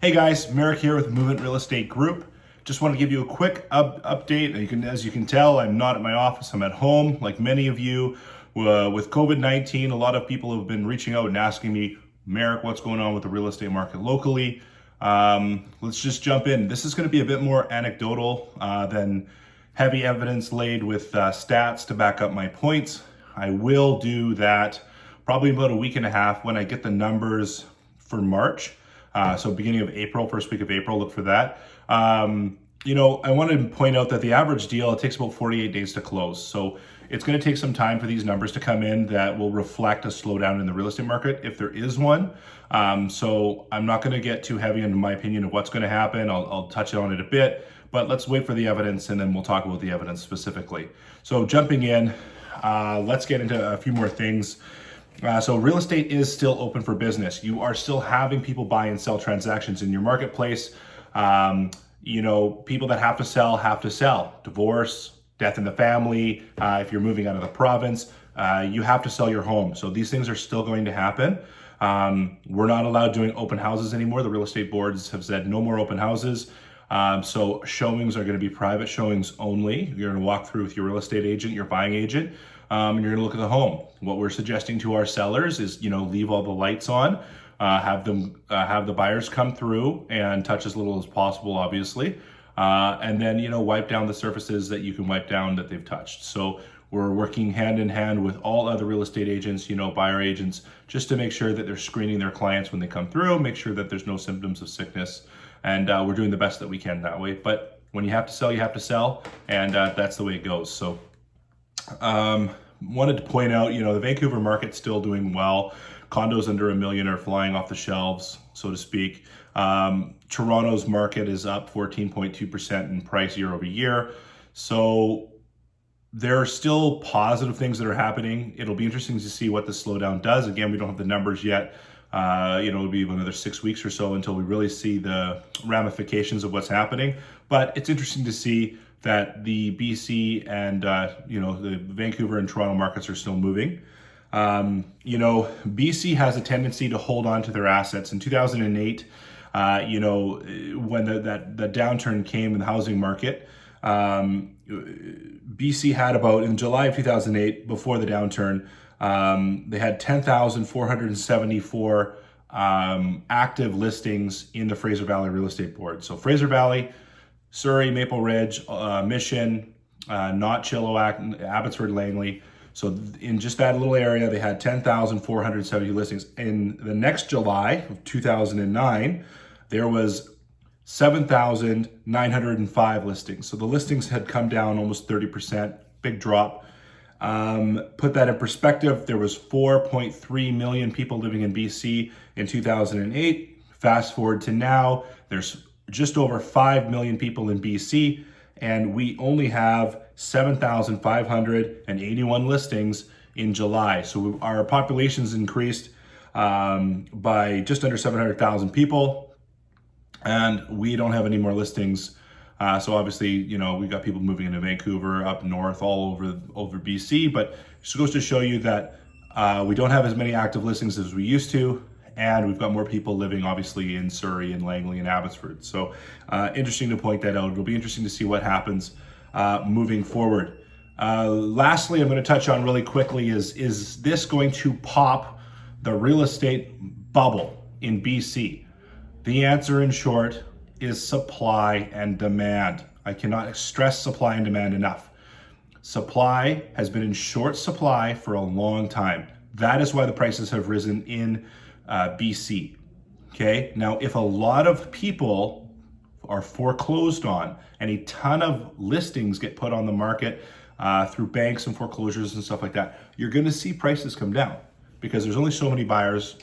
Hey guys, Merrick here with Movement Real Estate Group. Just want to give you a quick update. As you can tell, I'm not at my office, I'm at home. Like many of you, with COVID-19, a lot of people have been reaching out and asking me, Merrick, what's going on with the real estate market locally? Let's just jump in. This is going to be a bit more anecdotal than heavy evidence laid with stats to back up my points. I will do that probably about a week and a half when I get the numbers for March. So beginning of April, first week of April, look for that. I want to point out that the average deal, it takes about 48 days to close. So it's going to take some time for these numbers to come in that will reflect a slowdown in the real estate market if there is one. So I'm not going to get too heavy into my opinion of what's going to happen. I'll touch on it a bit, but let's wait for the evidence and then we'll talk about the evidence specifically. So jumping in, let's get into a few more things. So real estate is still open for business. You are still having people buy and sell transactions in your marketplace. People that have to sell. Divorce, death in the family. If you're moving out of the province, you have to sell your home. So these things are still going to happen. We're not allowed doing open houses anymore. The real estate boards have said no more open houses. So showings are going to be private showings only. You're going to walk through with your real estate agent, your buying agent, and you're going to look at the home. What we're suggesting to our sellers is, leave all the lights on, have the buyers come through and touch as little as possible, obviously, and then wipe down the surfaces that you can wipe down that they've touched. So we're working hand in hand with all other real estate agents, buyer agents, just to make sure that they're screening their clients when they come through, make sure that there's no symptoms of sickness. And we're doing the best that we can that way. But when you have to sell, you have to sell. And that's the way it goes. So wanted to point out, the Vancouver market's still doing well. Condos under $1 million are flying off the shelves, so to speak. Toronto's market is up 14.2% in price year over year. So there are still positive things that are happening. It'll be interesting to see what the slowdown does. Again, we don't have the numbers yet. It'll be another 6 weeks or so until we really see the ramifications of what's happening. But it's interesting to see that the BC and, the Vancouver and Toronto markets are still moving. BC has a tendency to hold on to their assets. In 2008, when the downturn came in the housing market, BC had in July of 2008, before the downturn, they had 10,474 active listings in the Fraser Valley Real Estate Board. So Fraser Valley, Surrey, Maple Ridge, Mission, not Chilliwack, Abbotsford, Langley. So in just that little area, they had 10,470 listings. In the next July of 2009, there was 7,905 listings. So the listings had come down almost 30%, big drop. Put that in perspective, there was 4.3 million people living in BC in 2008. Fast forward to now, there's just over 5 million people in BC, and we only have 7,581 listings in July. So our population's increased by just under 700,000 people, and we don't have any more listings. So obviously, we got people moving into Vancouver, up north, all over BC, but it just goes to show you that we don't have as many active listings as we used to, and we've got more people living obviously in Surrey and Langley and Abbotsford. So interesting to point that out. It'll be interesting to see what happens moving forward. Lastly, I'm going to touch on really quickly is this going to pop the real estate bubble in BC? The answer in short is supply and demand. I cannot stress supply and demand enough. Supply has been in short supply for a long time. That is why the prices have risen in BC. Okay, now if a lot of people are foreclosed on and a ton of listings get put on the market through banks and foreclosures and stuff like that, you're going to see prices come down because there's only so many buyers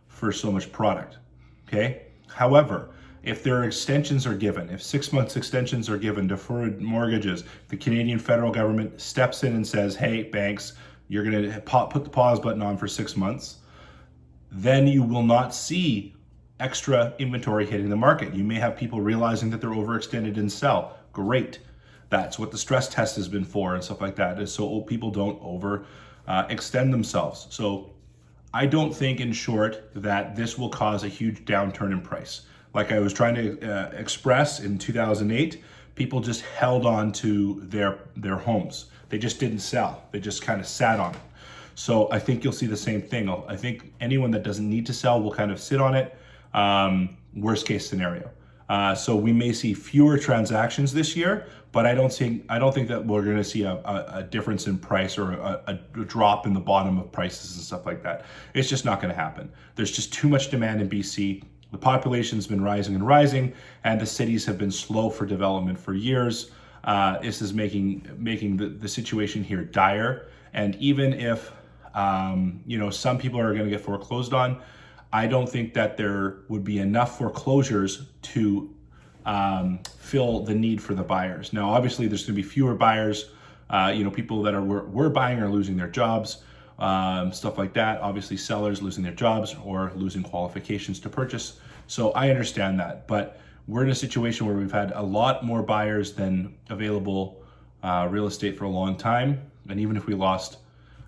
for so much product. Okay, however, if their extensions are given, if 6 months extensions are given, deferred mortgages, the Canadian federal government steps in and says, hey, banks, you're going to put the pause button on for 6 months, then you will not see extra inventory hitting the market. You may have people realizing that they're overextended and sell. Great. That's what the stress test has been for and stuff like that, is so people don't extend themselves. So I don't think, in short, that this will cause a huge downturn in price. like I was trying to express in 2008, people just held on to their homes. They just didn't sell. They just kind of sat on it. So I think you'll see the same thing. I think anyone that doesn't need to sell will kind of sit on it. Worst case scenario. So we may see fewer transactions this year, but I don't think that we're going to see a difference in price or a drop in the bottom of prices and stuff like that. It's just not going to happen. There's just too much demand in BC. The population's been rising and rising, and the cities have been slow for development for years. This is making the situation here dire. And even if some people are going to get foreclosed on, I don't think that there would be enough foreclosures to fill the need for the buyers. Now, obviously, there's going to be fewer buyers. People that were buying are losing their jobs, stuff like that. Obviously, sellers losing their jobs or losing qualifications to purchase. So I understand that, but we're in a situation where we've had a lot more buyers than available real estate for a long time. And even if we lost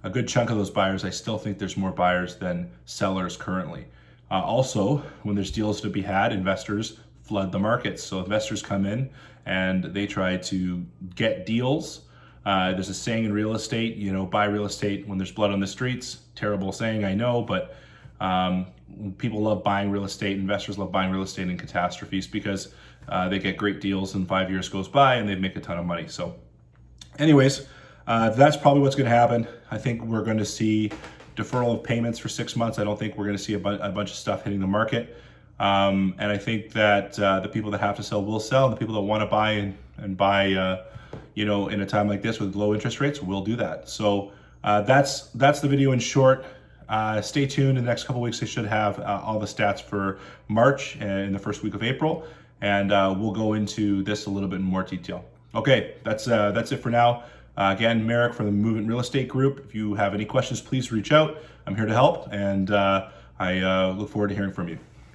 a good chunk of those buyers, I still think there's more buyers than sellers currently. Also, when there's deals to be had, investors flood the markets. So investors come in and they try to get deals. There's a saying in real estate, buy real estate when there's blood on the streets. Terrible saying, I know, but people love buying real estate. Investors love buying real estate in catastrophes because they get great deals and 5 years goes by and they make a ton of money. So anyways, that's probably what's going to happen. I think we're going to see deferral of payments for 6 months. I don't think we're going to see a bunch of stuff hitting the market. And I think that the people that have to sell will sell. The people that want to buy and buy, in a time like this with low interest rates will do that. So that's the video in short. Stay tuned. In the next couple of weeks, I should have all the stats for March and the first week of April. And we'll go into this a little bit in more detail. Okay, that's it for now. Again, Merrick from the Movement Real Estate Group. If you have any questions, please reach out. I'm here to help, and I look forward to hearing from you.